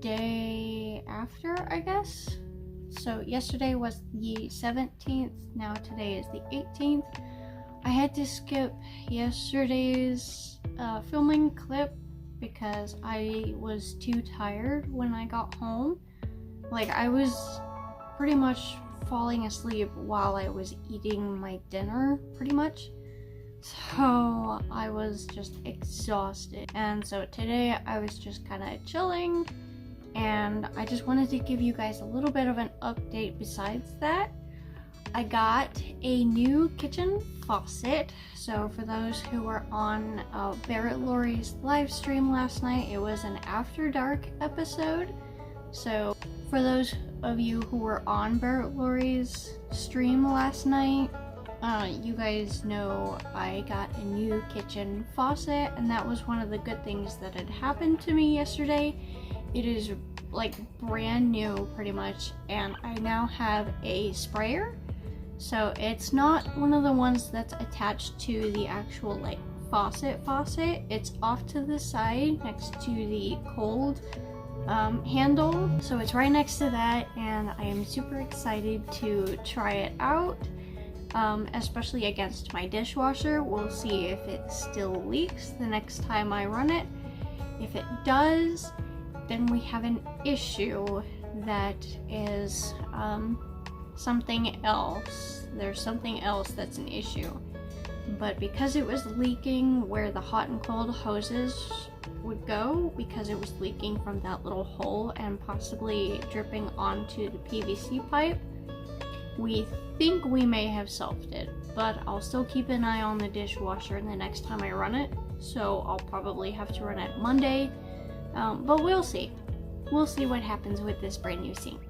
day after, I guess. So yesterday was the 17th, now today is the 18th. I had to skip yesterday's filming clip because I was too tired when I got home. Like, I was pretty much falling asleep while I was eating my dinner, pretty much. So I was just exhausted. And so today I was just kind of chilling, and I just wanted to give you guys a little bit of an update besides that. I got a new kitchen faucet. So for those who were on Barrett Laurie's live stream last night, it was an After Dark episode. So for those of you who were on Barrett Laurie's stream last night, you guys know I got a new kitchen faucet, and that was one of the good things that had happened to me yesterday. It is like brand new pretty much, and I now have a sprayer. So it's not one of the ones that's attached to the actual like faucet. It's off to the side next to the cold handle. So it's right next to that, and I am super excited to try it out. Especially against my dishwasher. We'll see if it still leaks the next time I run it. If it does, then we have an issue that is something else. There's something else that's an issue. But because it was leaking where the hot and cold hoses would go, because it was leaking from that little hole and possibly dripping onto the PVC pipe, we think we may have solved it, but I'll still keep an eye on the dishwasher the next time I run it, so I'll probably have to run it Monday, but we'll see. We'll see what happens with this brand new sink.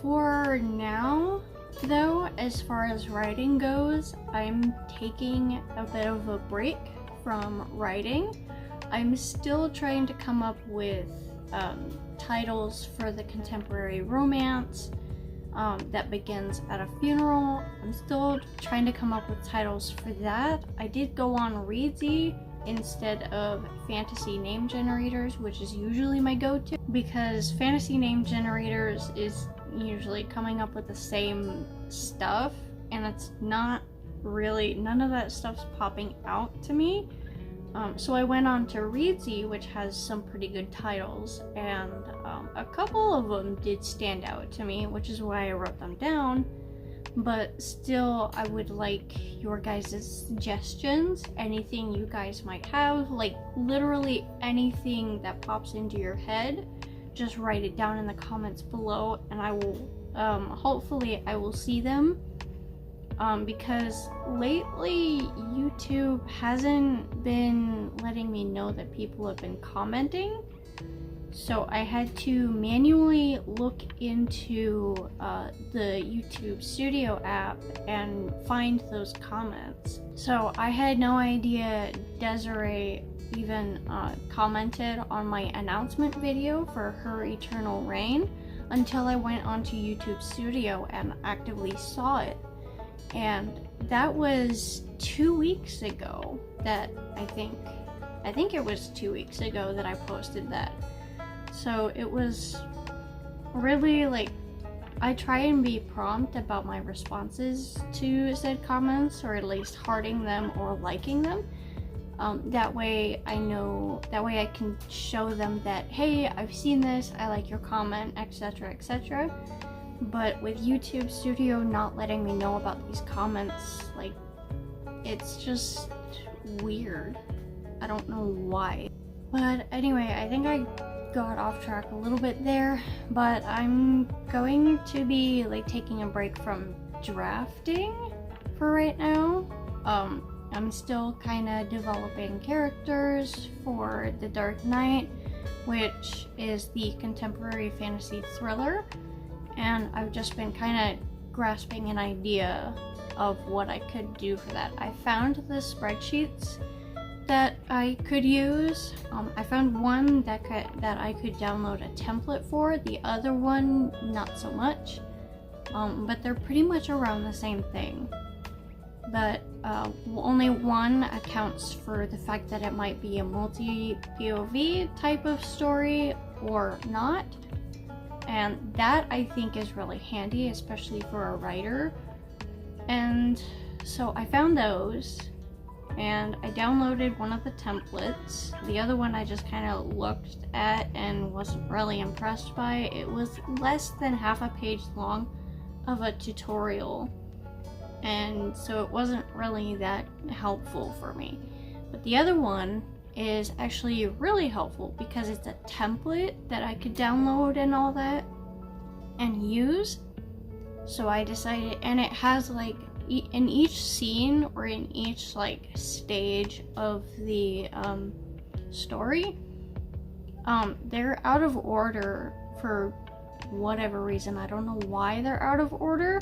For now, though, as far as writing goes, I'm taking a bit of a break from writing. I'm still trying to come up with titles for the contemporary romance that begins at a funeral. I'm still trying to come up with titles for that. I did go on Reedsy instead of Fantasy Name Generators, which is usually my go-to, because Fantasy Name Generators is usually coming up with the same stuff, and it's not really, none of that stuff's popping out to me. So I went on to Reedsy, which has some pretty good titles, and a couple of them did stand out to me, which is why I wrote them down. But still, I would like your guys' suggestions, anything you guys might have, like literally anything that pops into your head. Just write it down in the comments below, and I will, hopefully I will see them. Because lately YouTube hasn't been letting me know that people have been commenting, so I had to manually look into the YouTube Studio app and find those comments. So I had no idea Desiree even commented on my announcement video for Her Eternal Reign until I went onto YouTube Studio and actively saw it. And that was 2 weeks ago that I think it was 2 weeks ago that I posted that. So it was really like, I try and be prompt about my responses to said comments, or at least hearting them or liking them. That way I know, that way I can show them that, hey, I've seen this, I like your comment, etc, etc. But with YouTube Studio not letting me know about these comments, like, it's just weird. I don't know why. But anyway, I think I got off track a little bit there, but I'm going to be like taking a break from drafting for right now. I'm still kind of developing characters for The Dark Knight, which is the contemporary fantasy thriller. And I've just been kind of grasping an idea of what I could do for that. I found the spreadsheets that I could use. I found one that I could download a template for, the other one not so much. But they're pretty much around the same thing. But only one accounts for the fact that it might be a multi-POV type of story, or not. And that I think is really handy, especially for a writer. And so I found those, and I downloaded one of the templates. The other one I just kind of looked at and wasn't really impressed by. It was less than half a page long of a tutorial, and so it wasn't really that helpful for me. But the other one is actually really helpful because it's a template that I could download and all that and use. So I decided, and it has like in each scene or in each like stage of the story, they're out of order for whatever reason. I don't know why they're out of order,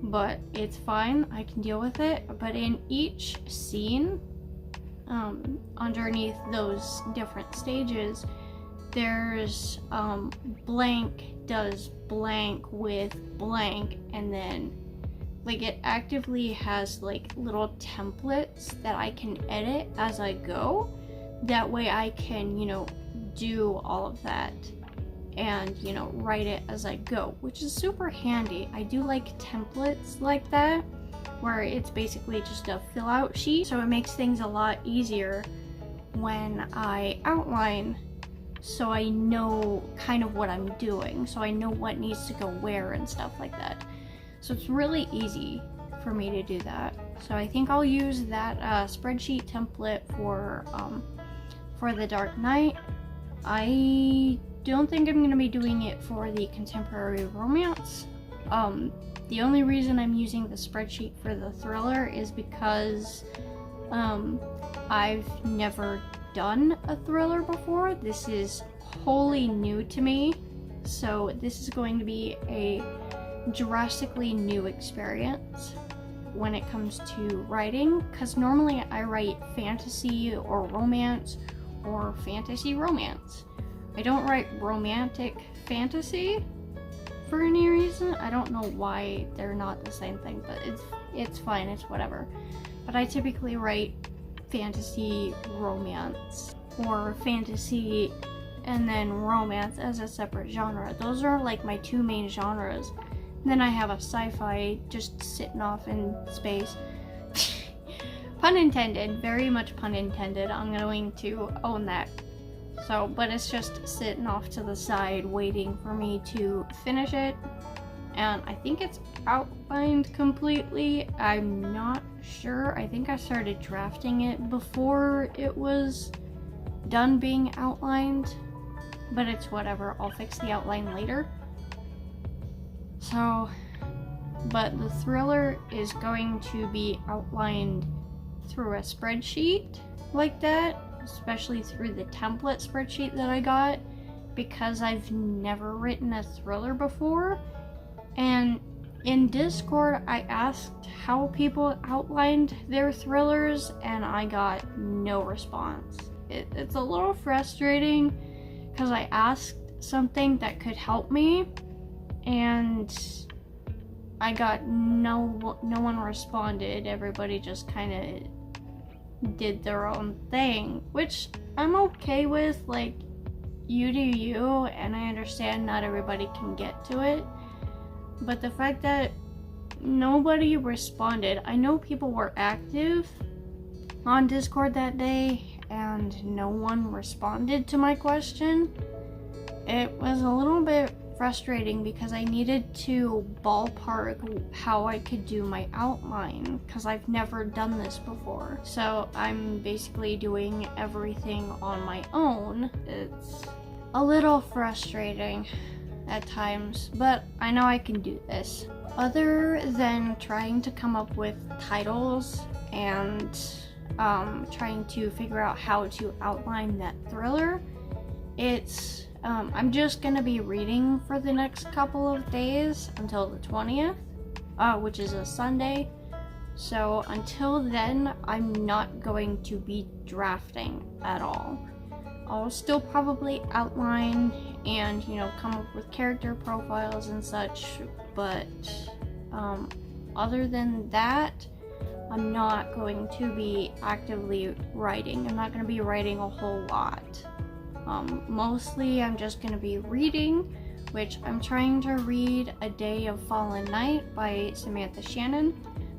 but it's fine, I can deal with it. But in each scene, underneath those different stages, there's blank does blank with blank, and then like it actively has like little templates that I can edit as I go. That way I can, you know, do all of that and, you know, write it as I go, which is super handy. I do like templates like that, where it's basically just a fill out sheet, so it makes things a lot easier when I outline, so I know kind of what I'm doing, so I know what needs to go where and stuff like that. So it's really easy for me to do that. So I think I'll use that spreadsheet template for the Dark Knight. I don't think I'm going to be doing it for the contemporary romance. The only reason I'm using the spreadsheet for the thriller is because I've never done a thriller before. This is wholly new to me, so this is going to be a drastically new experience when it comes to writing, because normally I write fantasy or romance or fantasy romance. I don't write romantic fantasy for any reason. I don't know why they're not the same thing, but it's fine, it's whatever. But I typically write fantasy romance or fantasy and then romance as a separate genre. Those are like my two main genres. And then I have a sci-fi just sitting off in space. Pun intended, very much pun intended. I'm going to own that. So, but it's just sitting off to the side waiting for me to finish it. And I think it's outlined completely. I'm not sure. I think I started drafting it before it was done being outlined. But it's whatever, I'll fix the outline later. So, but the thriller is going to be outlined through a spreadsheet like that, especially through the template spreadsheet that I got, because I've never written a thriller before. And in Discord, I asked how people outlined their thrillers, and I got no response. It's a little frustrating, because I asked something that could help me, and I got no one responded. Everybody just kind of did their own thing, which I'm okay with. Like, you do you, and I understand not everybody can get to it, but the fact that nobody responded, I know people were active on Discord that day and no one responded to my question. It was a little bit frustrating because I needed to ballpark how I could do my outline, because I've never done this before. So I'm basically doing everything on my own. It's a little frustrating at times, but I know I can do this. Other than trying to come up with titles and trying to figure out how to outline that thriller, it's I'm just gonna be reading for the next couple of days until the 20th, which is a Sunday. So until then, I'm not going to be drafting at all. I'll still probably outline and, you know, come up with character profiles and such, but other than that, I'm not going to be actively writing. I'm not going to be writing a whole lot. Mostly I'm just gonna be reading, which I'm trying to read A Day of Fallen Night by Samantha Shannon,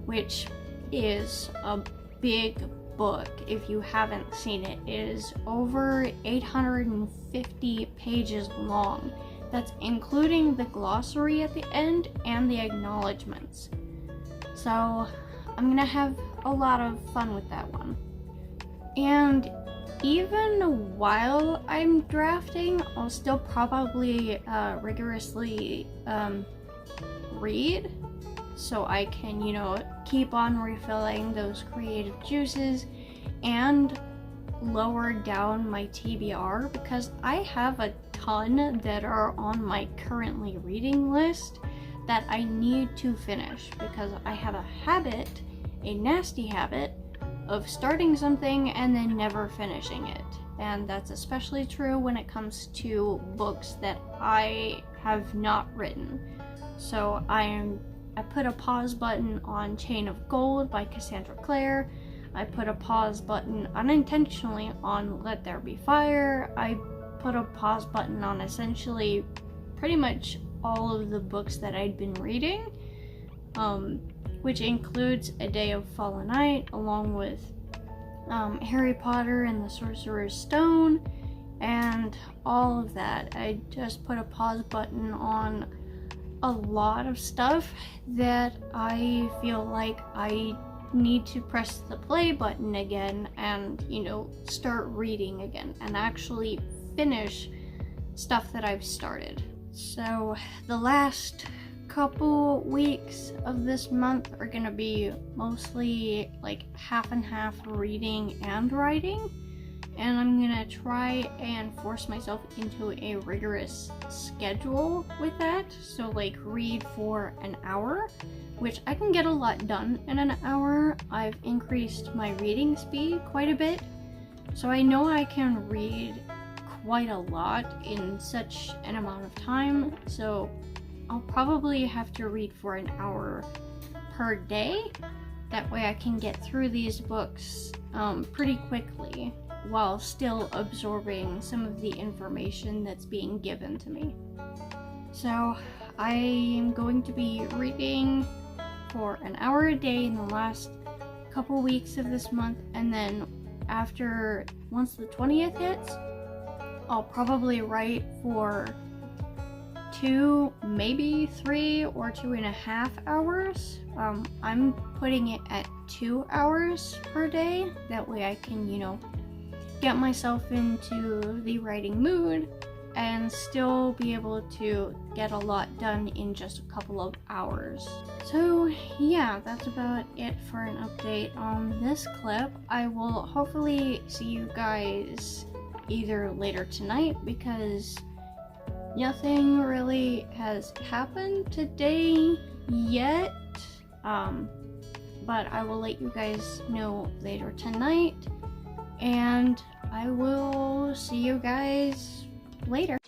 which is a big book if you haven't seen it. It is over 850 pages long. That's including the glossary at the end and the acknowledgements. So I'm gonna have a lot of fun with that one. And even while I'm drafting, I'll still probably rigorously read, so I can, keep on refilling those creative juices and lower down my TBR, because I have a ton that are on my currently reading list that I need to finish, because I have a nasty habit of starting something and then never finishing it. And that's especially true when it comes to books that I have not written. So I put a pause button on Chain of Gold by Cassandra Clare. I put a pause button unintentionally on Let There Be Fire. I put a pause button on essentially pretty much all of the books that I'd been reading, which includes A Day of Fallen Night, along with Harry Potter and the Sorcerer's Stone, and all of that. I just put a pause button on a lot of stuff that I feel like I need to press the play button again and, start reading again and actually finish stuff that I've started. So the last couple weeks of this month are gonna be mostly like half and half reading and writing, and I'm gonna try and force myself into a rigorous schedule with that. So like read for an hour, which I can get a lot done in an hour. I've increased my reading speed quite a bit, so I know I can read quite a lot in such an amount of time. So I'll probably have to read for an hour per day. That way I can get through these books pretty quickly while still absorbing some of the information that's being given to me. So I am going to be reading for an hour a day in the last couple weeks of this month, and then once the 20th hits, I'll probably write for 2, maybe 3 or 2.5 hours. I'm putting it at 2 hours per day. That way I can, get myself into the writing mood and still be able to get a lot done in just a couple of hours. So yeah, that's about it for an update on this clip. I will hopefully see you guys either later tonight, because nothing really has happened today yet, but I will let you guys know later tonight, and I will see you guys later.